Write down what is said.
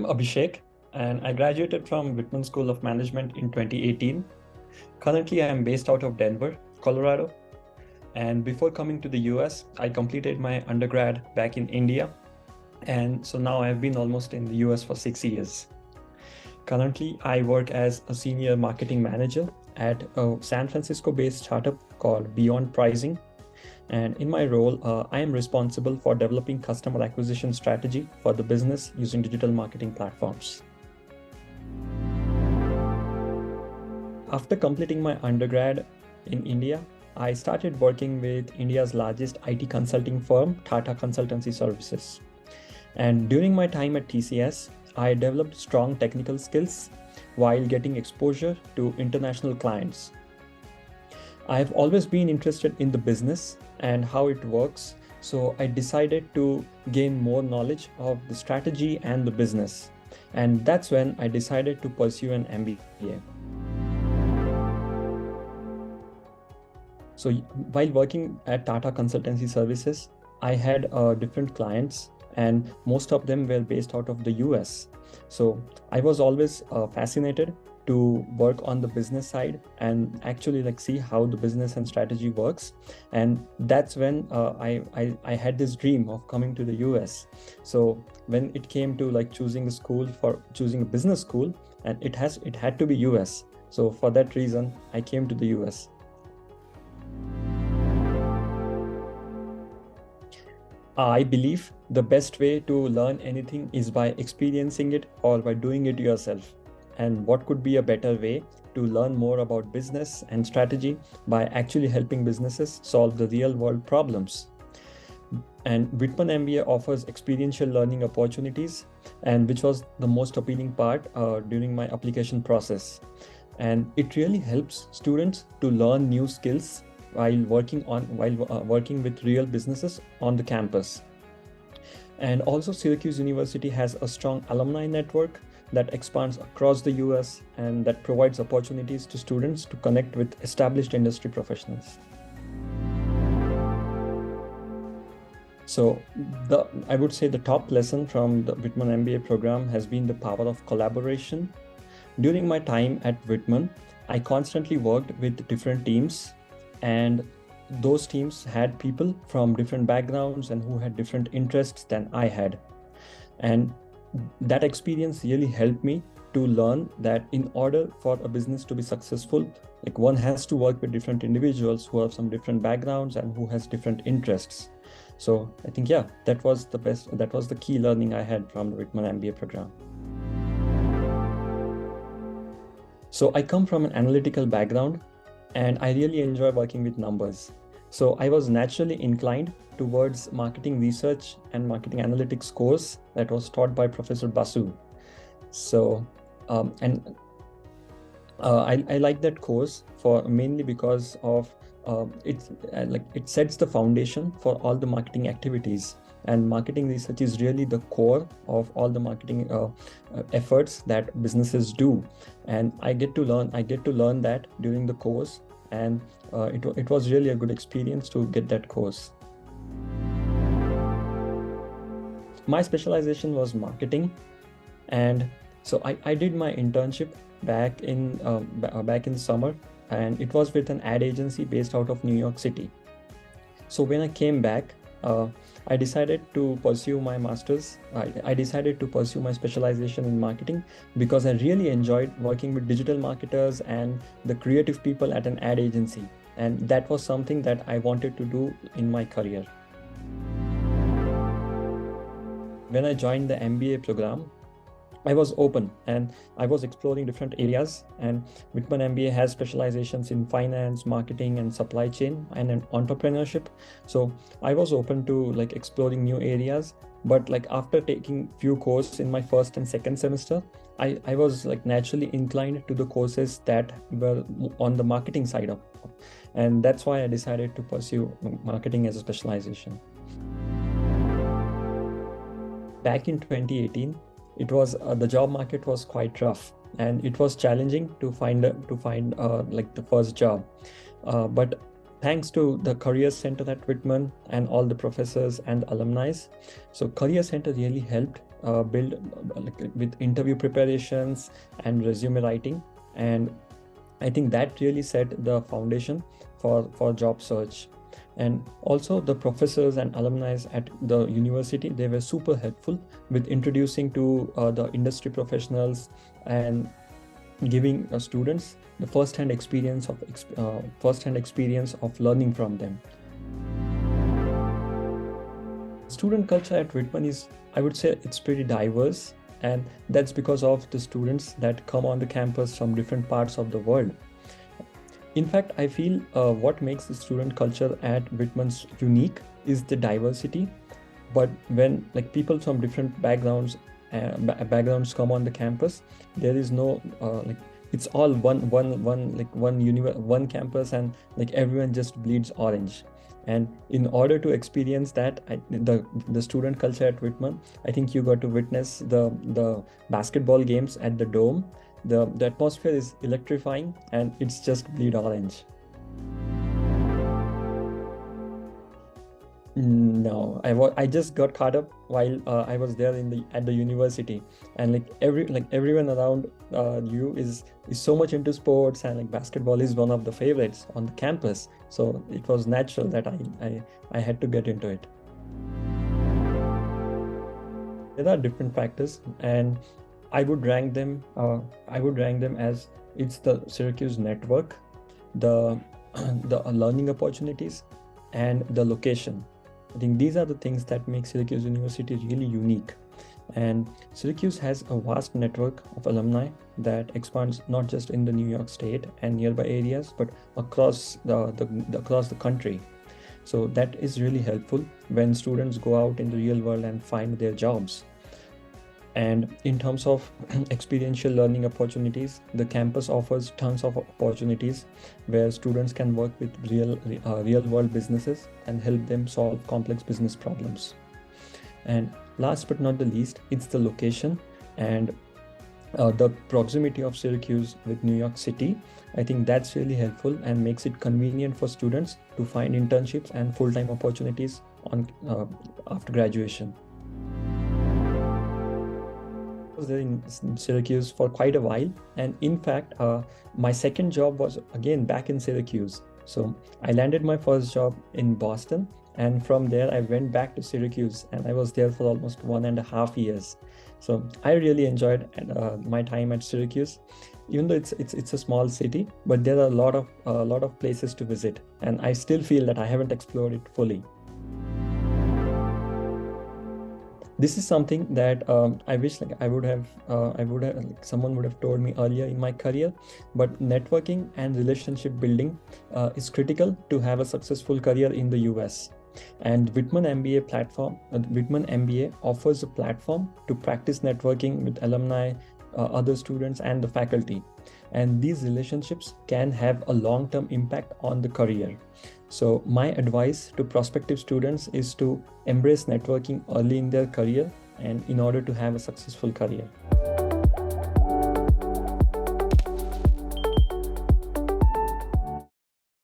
I'm Abhishek, and I graduated from Whitman School of Management in 2018. Currently, I am based out of Denver, Colorado. And before coming to the US, I completed my undergrad back in India. And so now I've been almost in the US for 6 years. Currently, I work as a senior marketing manager at a San Francisco-based startup called Beyond Pricing. And in my role, I am responsible for developing customer acquisition strategy for the business using digital marketing platforms. After completing my undergrad in India, I started working with India's largest IT consulting firm, Tata Consultancy Services. And during my time at TCS, I developed strong technical skills while getting exposure to international clients. I've always been interested in the business and how it works, so I decided to gain more knowledge of the strategy and the business. And that's when I decided to pursue an MBA. So while working at Tata Consultancy Services, I had different clients, and most of them were based out of the US. So I was always fascinated to work on the business side and actually see how the business and strategy works. And that's when I had this dream of coming to the US. So when it came to choosing a business school, and it had to be US. So for that reason, I came to the US. I believe the best way to learn anything is by experiencing it or by doing it yourself. And what could be a better way to learn more about business and strategy by actually helping businesses solve the real world problems? And Whitman MBA offers experiential learning opportunities, and which was the most appealing part during my application process. And it really helps students to learn new skills while working with real businesses on the campus. And also Syracuse University has a strong alumni network that expands across the US and that provides opportunities to students to connect with established industry professionals. So I would say the top lesson from the Whitman MBA program has been the power of collaboration. During my time at Whitman, I constantly worked with different teams, and those teams had people from different backgrounds and who had different interests than I had. And that experience really helped me to learn that in order for a business to be successful, one has to work with different individuals who have some different backgrounds and who has different interests. So I think, that was the key learning I had from the Whitman MBA program. So I come from an analytical background, and I really enjoy working with numbers. So I was naturally inclined towards marketing research and marketing analytics course that was taught by Professor Basu. So, I like that course mainly because of it sets the foundation for all the marketing activities. And marketing research is really the core of all the marketing efforts that businesses do. And I get to learn that during the course, and it was really a good experience to get that course. My specialization was marketing, and so I did my internship back in summer, and it was with an ad agency based out of New York City. So when I came back, I decided to pursue my master's. I decided to pursue my specialization in marketing because I really enjoyed working with digital marketers and the creative people at an ad agency. And that was something that I wanted to do in my career. When I joined the MBA program, I was open and I was exploring different areas, and Whitman MBA has specializations in finance, marketing, and supply chain and in entrepreneurship. So I was open to exploring new areas, but after taking few courses in my first and second semester, I was naturally inclined to the courses that were on the marketing side of, and that's why I decided to pursue marketing as a specialization. Back in 2018, it was the job market was quite rough, and it was challenging to find the first job. But thanks to the Career Center at Whitman and all the professors and alumni. So Career Center really helped build with interview preparations and resume writing. And I think that really set the foundation for job search. And also the professors and alumni at the university, they were super helpful with introducing to the industry professionals and giving students the first-hand experience of learning from them. Student culture at Whitman is, I would say, it's pretty diverse, and that's because of the students that come on the campus from different parts of the world. In fact, I feel what makes the student culture at Whitman's unique is the diversity. But when people from different backgrounds come on the campus, there is no it's all one campus, and everyone just bleeds orange. And in order to experience that, the student culture at Whitman, I think you got to witness the basketball games at the Dome. The atmosphere is electrifying, and it's just bleed orange. No, I just got caught up while I was there at the university, and everyone around you is so much into sports, and basketball is one of the favorites on the campus. So it was natural that I had to get into it. There are different factors, and I would rank them as it's the Syracuse network, the learning opportunities, and the location. I think these are the things that make Syracuse University really unique. And Syracuse has a vast network of alumni that expands not just in the New York State and nearby areas, but across the country. So that is really helpful when students go out in the real world and find their jobs. And in terms of experiential learning opportunities, the campus offers tons of opportunities where students can work with real world businesses and help them solve complex business problems. And last but not the least, it's the location and the proximity of Syracuse with New York City. I think that's really helpful and makes it convenient for students to find internships and full-time opportunities after graduation. I was there in Syracuse for quite a while, and in fact my second job was again back in Syracuse. So I landed my first job in Boston, and from there I went back to Syracuse, and I was there for almost 1.5 years. So I really enjoyed my time at Syracuse, even though it's a small city, but there are a lot of places to visit, and I still feel that I haven't explored it fully. This is something that I wish someone would have told me earlier in my career. But networking and relationship building is critical to have a successful career in the US. And Whitman MBA offers a platform to practice networking with alumni, other students, and the faculty. And these relationships can have a long-term impact on the career. So my advice to prospective students is to embrace networking early in their career and in order to have a successful career.